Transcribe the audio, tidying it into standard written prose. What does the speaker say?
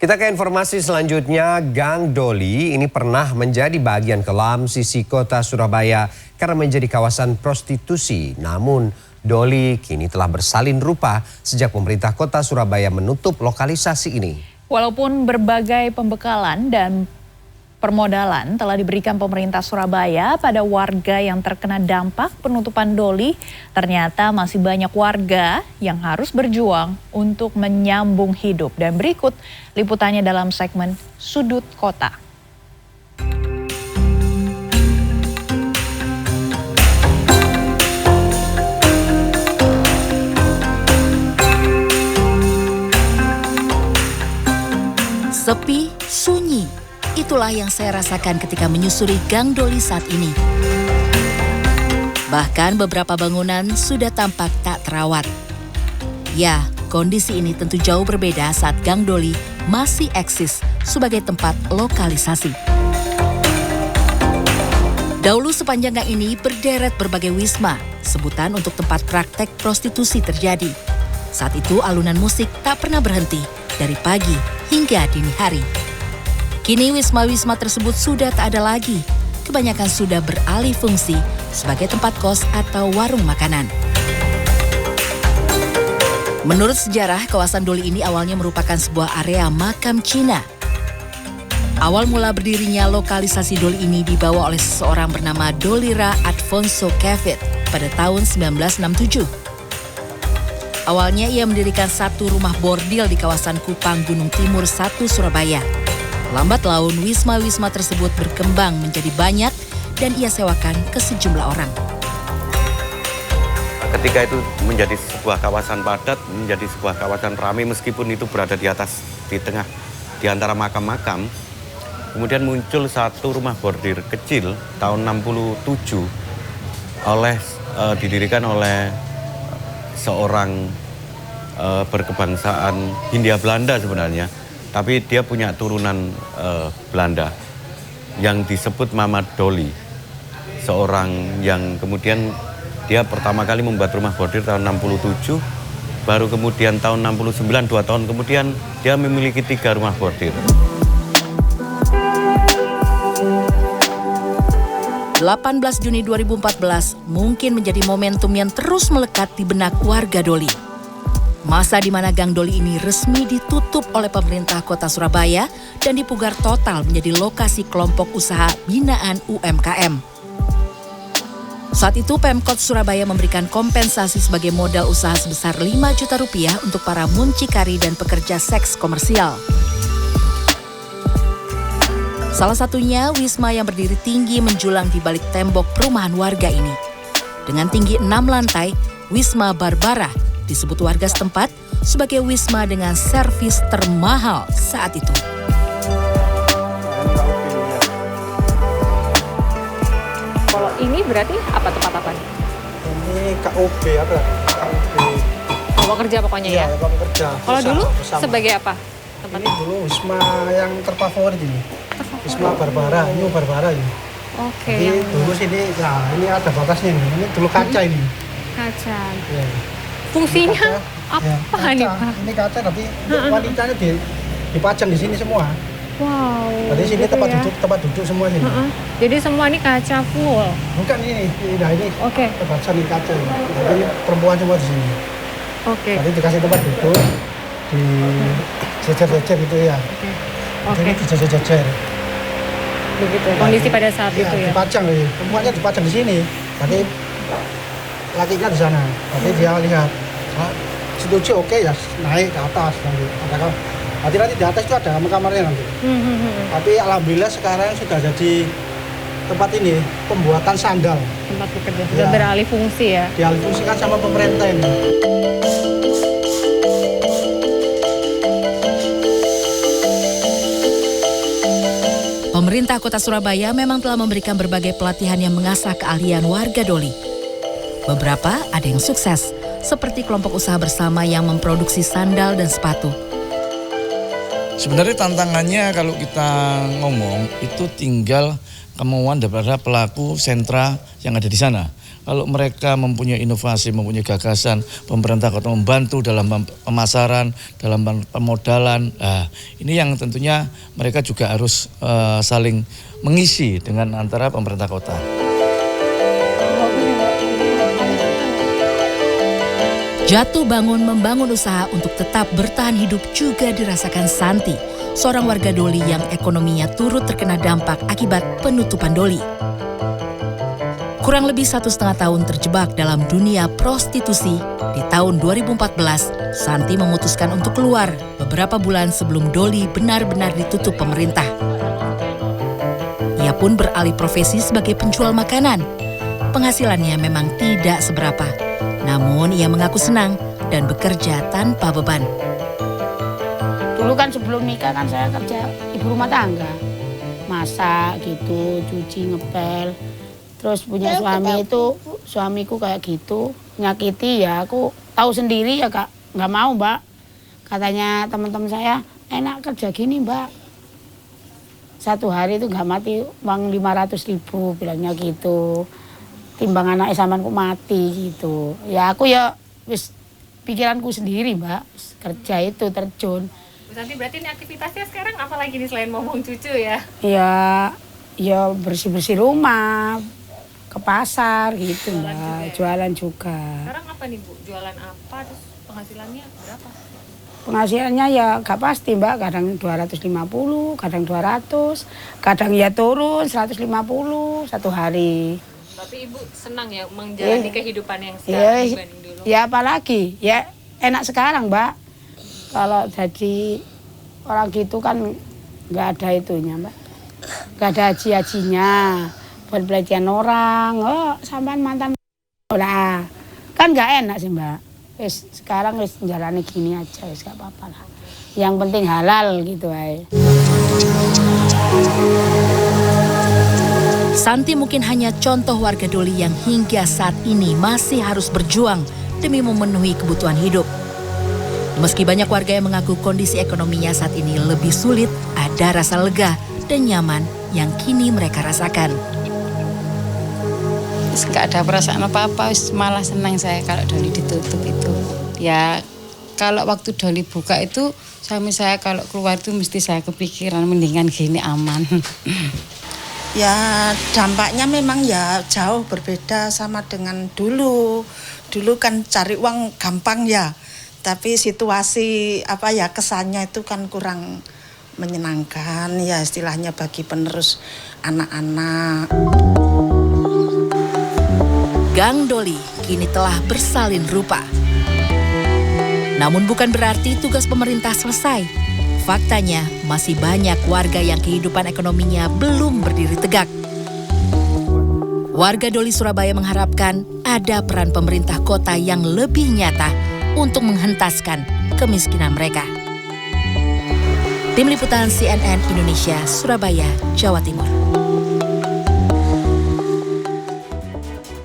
Kita ke informasi selanjutnya, Gang Doli ini pernah menjadi bagian kelam sisi kota Surabaya karena menjadi kawasan prostitusi. Namun Doli kini telah bersalin rupa sejak pemerintah kota Surabaya menutup lokalisasi ini. Walaupun berbagai pembekalan dan permodalan telah diberikan pemerintah Surabaya pada warga yang terkena dampak penutupan Doli, ternyata masih banyak warga yang harus berjuang untuk menyambung hidup. Dan berikut liputannya dalam segmen Sudut Kota. Sepi, sunyi. Itulah yang saya rasakan ketika menyusuri Gang Doli saat ini. Bahkan beberapa bangunan sudah tampak tak terawat. Ya, kondisi ini tentu jauh berbeda saat Gang Doli masih eksis sebagai tempat lokalisasi. Dahulu sepanjang gang ini berderet berbagai wisma, sebutan untuk tempat praktek prostitusi terjadi. Saat itu alunan musik tak pernah berhenti dari pagi hingga dini hari. Kini wisma-wisma tersebut sudah tak ada lagi. Kebanyakan sudah beralih fungsi sebagai tempat kos atau warung makanan. Menurut sejarah, kawasan Doli ini awalnya merupakan sebuah area makam Cina. Awal mula berdirinya lokalisasi Doli ini dibawa oleh seseorang bernama Dolira Adfonso Kevit pada tahun 1967. Awalnya ia mendirikan satu rumah bordil di kawasan Kupang Gunung Timur 1 Surabaya. Lambat laun, wisma-wisma tersebut berkembang menjadi banyak dan ia sewakan ke sejumlah orang. Ketika itu menjadi sebuah kawasan padat, menjadi sebuah kawasan ramai meskipun itu berada di atas, di tengah, di antara makam-makam. Kemudian muncul satu rumah bordir kecil tahun 67 didirikan oleh seorang berkebangsaan Hindia Belanda sebenarnya. Tapi dia punya turunan Belanda yang disebut Mama Doli. Seorang yang kemudian dia pertama kali membuat rumah bordir tahun 67, baru kemudian tahun 69, 2 tahun kemudian dia memiliki 3 rumah bordir. 18 Juni 2014 mungkin menjadi momentum yang terus melekat di benak warga Doli. Masa di mana Gang Doli ini resmi ditutup oleh pemerintah kota Surabaya dan dipugar total menjadi lokasi kelompok usaha binaan UMKM. Saat itu Pemkot Surabaya memberikan kompensasi sebagai modal usaha sebesar 5 juta rupiah untuk para muncikari dan pekerja seks komersial. Salah satunya wisma yang berdiri tinggi menjulang di balik tembok perumahan warga ini. Dengan tinggi 6 lantai, Wisma Barbara disebut warga setempat sebagai wisma dengan servis termahal saat itu. Kalau ini berarti apa tempat apa nih? Ini KOB apa? KOB. Bapak kerja pokoknya ya? Iya, Bapak kerja. Kalau dulu bersama. sebagai apa? Ini dulu wisma yang terfavorit ini. Wisma Barbara, New Barbara ini. Oke. Jadi dulu sini, nah ini ada batasnya nih. Ini dulu kaca ini. Kaca. Ya. Fungsinya Kaca, ya, apa kaca. nih Pak? Ini kaca tapi wanitanya dipajang di sini semua. Wow. Jadi sini gitu ya? tempat duduk semua sini. Jadi semua ini kaca full. Bukan ini, nah ini Oke. terpasang di kaca. Jadi perempuan semua di sini. Oke. Tadi dikasih tempat duduk, di jejer-jejer gitu ya. Oke. Jadi dijejer-jejer. Begitu. Kondisi pada saat itu ya. Dipajang nih, perempuannya dipajang di sini. Tadi lakinya di sana. Tadi dia lihat, setuju oke ya naik ke atas nanti. Nanti di atas itu ada kamarnya nanti. Tapi alhamdulillah sekarang sudah jadi tempat ini pembuatan sandal. Tempat bekerja sudah beralih fungsi ya. Dialih fungsikan sama pemerintah ini. Pemerintah Kota Surabaya memang telah memberikan berbagai pelatihan yang mengasah keahlian warga Doli. Beberapa ada yang sukses, seperti kelompok usaha bersama yang memproduksi sandal dan sepatu. Sebenarnya tantangannya kalau kita ngomong itu tinggal kemauan daripada pelaku sentra yang ada di sana. kalau mereka mempunyai inovasi, mempunyai gagasan, pemerintah kota membantu dalam pemasaran, dalam pemodalan. Nah, ini yang tentunya mereka juga harus saling mengisi dengan antara pemerintah kota. Jatuh bangun membangun usaha untuk tetap bertahan hidup juga dirasakan Santi, seorang warga Doli yang ekonominya turut terkena dampak akibat penutupan Doli. Kurang lebih 1,5 tahun terjebak dalam dunia prostitusi, di tahun 2014, Santi memutuskan untuk keluar beberapa bulan sebelum Doli benar-benar ditutup pemerintah. Ia pun beralih profesi sebagai penjual makanan. Penghasilannya memang tidak seberapa, namun ia mengaku senang dan bekerja tanpa beban. Dulu kan sebelum nikah kan saya kerja ibu rumah tangga. Masak gitu, cuci, ngepel. Terus punya suami itu, suamiku kayak gitu, nyakiti ya aku tahu sendiri ya Kak, nggak mau Mbak. Katanya teman-teman saya, enak kerja gini Mbak. Satu hari itu nggak mati uang 500.000 bilangnya gitu. Timbang anak samanku mati gitu. Ya aku ya wis pikiranku sendiri Mbak, kerja itu terjun. Bu Santi, berarti ini aktivitasnya sekarang apa lagi nih selain ngomong cucu ya? Ya bersih-bersih rumah, ke pasar gitu Mbak, jualan juga. Sekarang apa nih Bu? Jualan apa? Terus penghasilannya berapa? Penghasilannya ya gak pasti Mbak, kadang 250, kadang 200, kadang ya turun 150 satu hari. Tapi Ibu senang ya menjalani kehidupan yang sekarang dibanding dulu? Ya apalagi, ya enak sekarang Mbak. Kalau jadi orang gitu kan nggak ada itunya Mbak. Nggak ada haji-hajinya, buat pelatihan orang, oh sampean mantan lah. Kan nggak enak sih Mbak. Sekarang jalani gini aja, nggak apa-apa lah. Yang penting halal gitu aja. Santi mungkin hanya contoh warga Doli yang hingga saat ini masih harus berjuang demi memenuhi kebutuhan hidup. Meski banyak warga yang mengaku kondisi ekonominya saat ini lebih sulit, ada rasa lega dan nyaman yang kini mereka rasakan. Nggak ada perasaan apa-apa, malah senang saya kalau Doli ditutup itu. Ya kalau waktu Doli buka itu, suami saya kalau keluar itu mesti saya kepikiran mendingan gini aman. Ya dampaknya memang ya jauh berbeda sama dengan dulu. Dulu kan cari uang gampang ya, tapi situasi kesannya itu kan kurang menyenangkan ya istilahnya bagi penerus anak-anak. Gang Doli kini telah bersalin rupa. Namun bukan berarti tugas pemerintah selesai. Faktanya, masih banyak warga yang kehidupan ekonominya belum berdiri tegak. Warga Doli Surabaya mengharapkan ada peran pemerintah kota yang lebih nyata untuk menghentaskan kemiskinan mereka. Tim Liputan CNN Indonesia, Surabaya, Jawa Timur.